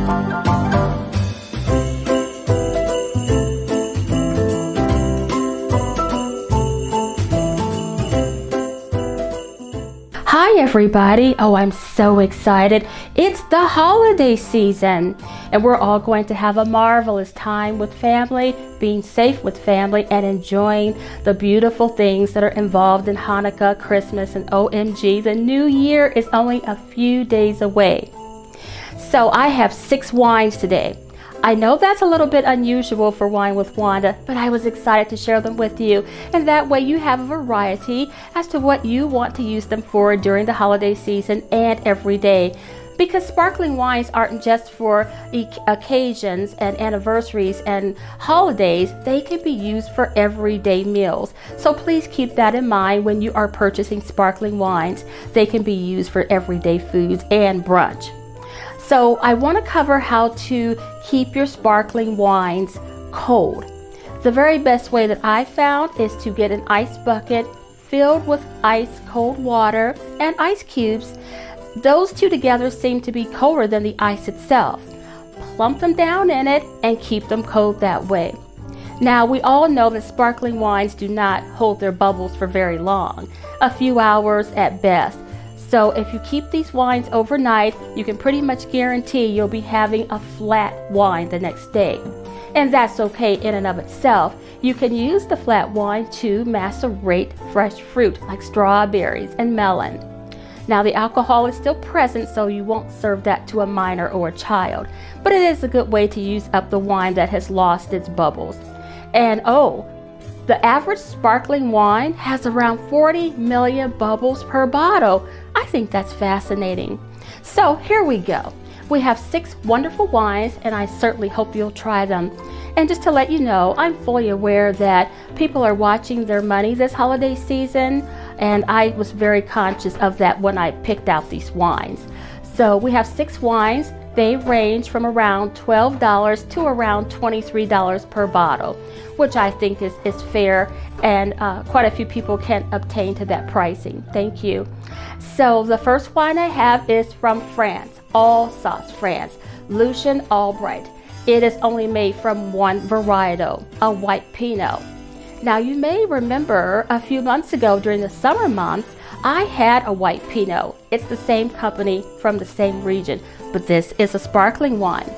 Hi everybody. Oh, I'm so excited. It's the holiday season and we're all going to have a marvelous time with family, being safe with family, and enjoying the beautiful things that are involved in Hanukkah, Christmas, and OMG, the new year is only a few days away. So I have 6 wines today. I know that's a little bit unusual for Wine with Wanda, but I was excited to share them with you, and that way you have a variety as to what you want to use them for during the holiday season and every day. Because sparkling wines aren't just for occasions and anniversaries and holidays, they can be used for everyday meals. So please keep that in mind when you are purchasing sparkling wines. They can be used for everyday foods and brunch. So I want to cover how to keep your sparkling wines cold. The very best way that I found is to get an ice bucket filled with ice cold water and ice cubes. Those two together seem to be colder than the ice itself. Plump them down in it and keep them cold that way. Now, we all know that sparkling wines do not hold their bubbles for very long, a few hours at best. So if you keep these wines overnight, you can pretty much guarantee you'll be having a flat wine the next day. And that's okay in and of itself. You can use the flat wine to macerate fresh fruit like strawberries and melon. Now the alcohol is still present, so you won't serve that to a minor or a child, but it is a good way to use up the wine that has lost its bubbles. And the average sparkling wine has around 40 million bubbles per bottle. I think that's fascinating. So here we go. We have 6 wonderful wines, and I certainly hope you'll try them. And just to let you know, I'm fully aware that people are watching their money this holiday season, and I was very conscious of that when I picked out these wines. So we have 6 wines. They range from around $12 to around $23 per bottle, which I think is fair, and quite a few people can obtain to that pricing. Thank you. So the first wine I have is from France, Alsace, France, Lucien Albright. It is only made from one varietal, a white Pinot. Now you may remember a few months ago during the summer months, I had a white Pinot. It's the same company from the same region, but this is a sparkling wine.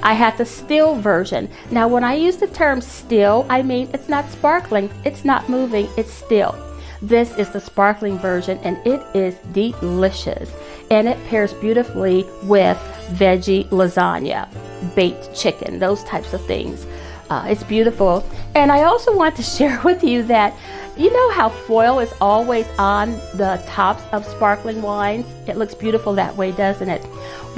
I had the still version. Now when I use the term still, I mean it's not sparkling, it's not moving, it's still. This is the sparkling version, and it is delicious. And it pairs beautifully with veggie lasagna, baked chicken, those types of things. It's beautiful. And I also want to share with you that, you know how foil is always on the tops of sparkling wines? It looks beautiful that way, doesn't it?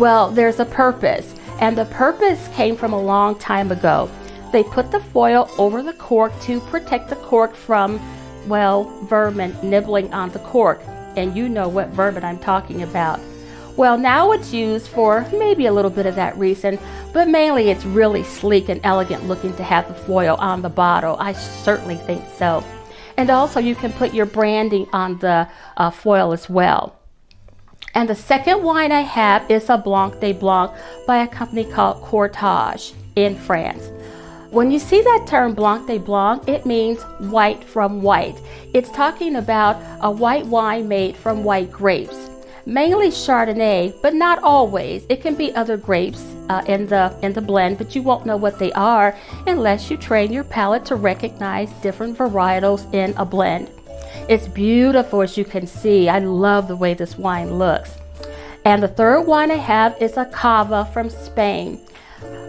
Well, there's a purpose, and the purpose came from a long time ago. They put the foil over the cork to protect the cork from, well, vermin nibbling on the cork. And you know what vermin I'm talking about. Well, now it's used for maybe a little bit of that reason, but mainly it's really sleek and elegant looking to have the foil on the bottle. I certainly think so. And also you can put your branding on the foil as well. And the second wine I have is a Blanc de Blanc by a company called Courtage in France. When you see that term Blanc de Blanc, it means white from white. It's talking about a white wine made from white grapes. Mainly Chardonnay, but not always. It can be other grapes in the blend, but you won't know what they are unless you train your palate to recognize different varietals in a blend. It's beautiful, as you can see. I love the way this wine looks. And the third wine I have is a Cava from Spain.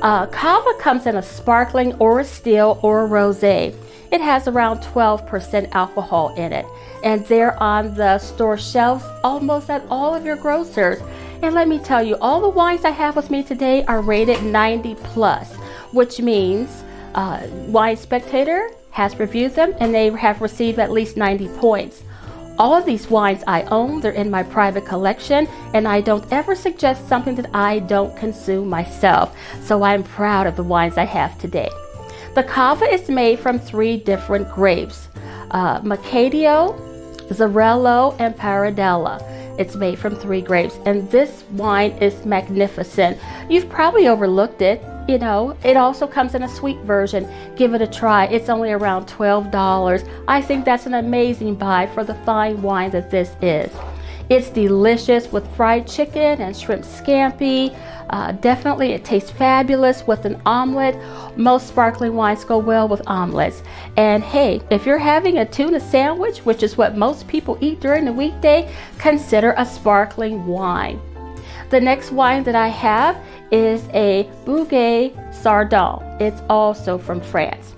Cava comes in a sparkling or a still or a rosé. It has around 12% alcohol in it, and they're on the store shelves almost at all of your grocers. And let me tell you, all the wines I have with me today are rated 90 plus, which means Wine Spectator has reviewed them and they have received at least 90 points. All of these wines I own, they're in my private collection, and I don't ever suggest something that I don't consume myself. So I'm proud of the wines I have today. The Cava is made from 3 different grapes, Macadeo, Xarello, and Paradella. It's made from 3 grapes, and this wine is magnificent. You've probably overlooked it. You know, it also comes in a sweet version. Give it a try. It's only around $12. I think that's an amazing buy for the fine wine that this is. It's delicious with fried chicken and shrimp scampi. Definitely, it tastes fabulous with an omelet. Most sparkling wines go well with omelets. And hey, if you're having a tuna sandwich, which is what most people eat during the weekday, consider a sparkling wine. The next wine that I have is a Bouguet Sardon. It's also from France.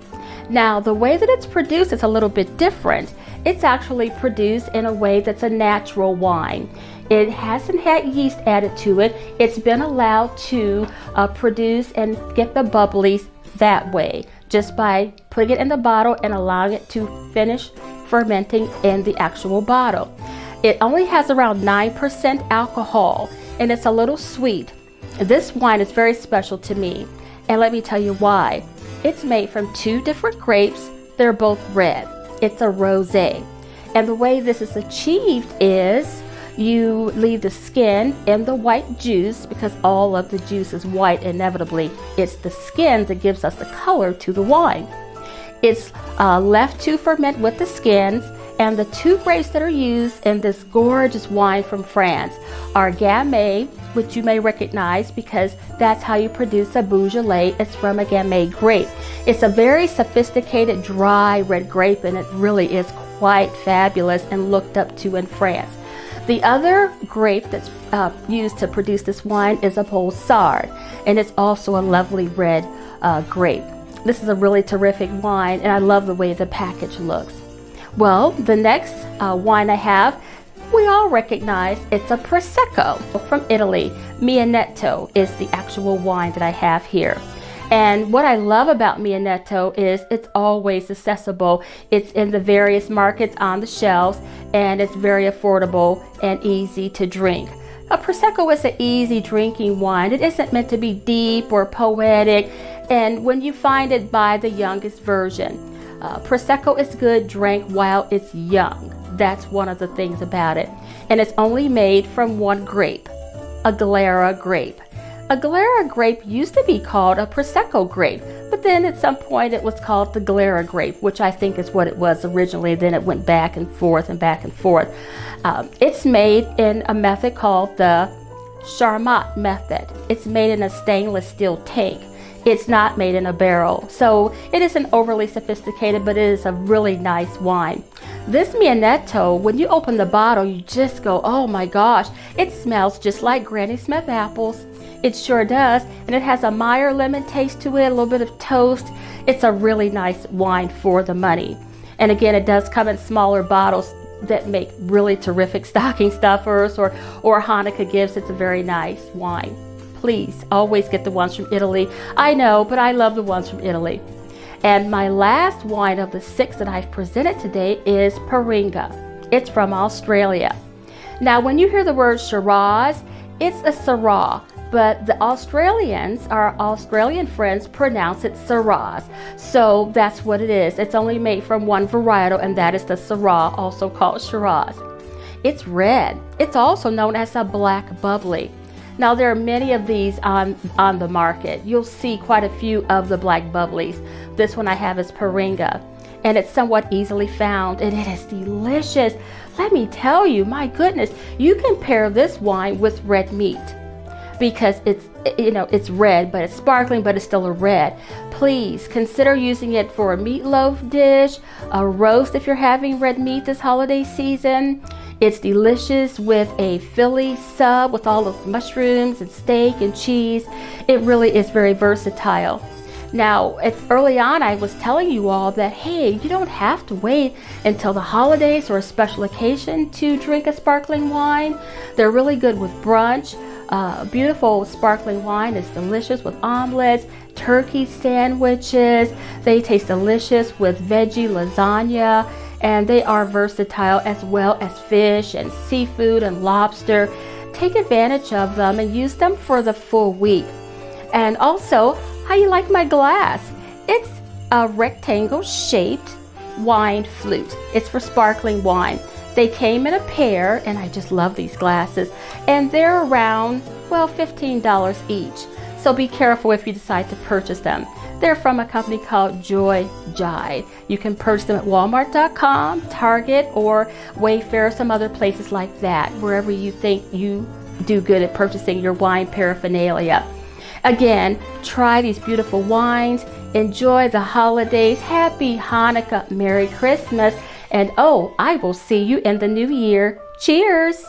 Now, the way that it's produced is a little bit different. It's actually produced in a way that's a natural wine. It hasn't had yeast added to it. It's been allowed to produce and get the bubblies that way, just by putting it in the bottle and allowing it to finish fermenting in the actual bottle. It only has around 9% alcohol, and it's a little sweet. This wine is very special to me, and let me tell you why. It's made from 2 different grapes. They're both red. It's a rosé. And the way this is achieved is you leave the skin in the white juice, because all of the juice is white inevitably. It's the skin that gives us the color to the wine. It's left to ferment with the skins, and the 2 grapes that are used in this gorgeous wine from France are Gamay, which you may recognize because that's how you produce a Beaujolais. It's from a Gamay grape. It's a very sophisticated dry red grape, and it really is quite fabulous and looked up to in France. The other grape that's used to produce this wine is a Bolsard, and it's also a lovely red grape. This is a really terrific wine, and I love the way the package looks. Well, the next wine I have, we all recognize. It's a Prosecco from Italy. Mianetto is the actual wine that I have here. And what I love about Mianetto is it's always accessible. It's in the various markets on the shelves, and it's very affordable and easy to drink. A Prosecco is an easy drinking wine. It isn't meant to be deep or poetic, and when you find it, buy the youngest version. Prosecco is good drank while it's young. That's one of the things about it. And it's only made from 1 grape, a Glera grape. A Glera grape used to be called a Prosecco grape, but then at some point it was called the Glera grape, which I think is what it was originally. Then it went back and forth and back and forth. It's made in a method called the Charmat method. It's made in a stainless steel tank. It's not made in a barrel, so it isn't overly sophisticated, but it is a really nice wine. This Mianetto, when you open the bottle, you just go, oh my gosh, it smells just like Granny Smith apples. It sure does, and it has a Meyer lemon taste to it, a little bit of toast. It's a really nice wine for the money. And again, it does come in smaller bottles that make really terrific stocking stuffers or Hanukkah gifts. It's a very nice wine. Please always get the ones from Italy. I know, but I love the ones from Italy. And my last wine of the 6 that I've presented today is Paringa. It's from Australia. Now, when you hear the word Shiraz, it's a Syrah, but the Australians, our Australian friends, pronounce it Shiraz. So that's what it is. It's only made from 1 varietal, and that is the Syrah, also called Shiraz. It's red. It's also known as a black bubbly. Now, there are many of these on the market. You'll see quite a few of the black bubblies. This one I have is Paringa, and it's somewhat easily found, and it is delicious. Let me tell you, my goodness, you can pair this wine with red meat because it's red, but it's sparkling, but it's still a red. Please consider using it for a meatloaf dish, a roast if you're having red meat this holiday season. It's delicious with a Philly sub with all of mushrooms and steak and cheese. It really is very versatile. Now, early on, I was telling you all that, hey, you don't have to wait until the holidays or a special occasion to drink a sparkling wine. They're really good with brunch. Beautiful sparkling wine is delicious with omelets, turkey sandwiches. They taste delicious with veggie lasagna. And they are versatile as well as fish and seafood and lobster. Take advantage of them and use them for the full week. And also, how you like my glass? It's a rectangle shaped wine flute. It's for sparkling wine. They came in a pair, and I just love these glasses, and they're around, well, $15 each. So be careful if you decide to purchase them. They're from a company called Joy Jide. You can purchase them at Walmart.com, Target, or Wayfair, some other places like that, wherever you think you do good at purchasing your wine paraphernalia. Again, try these beautiful wines, enjoy the holidays, happy Hanukkah, Merry Christmas, and oh, I will see you in the new year. Cheers!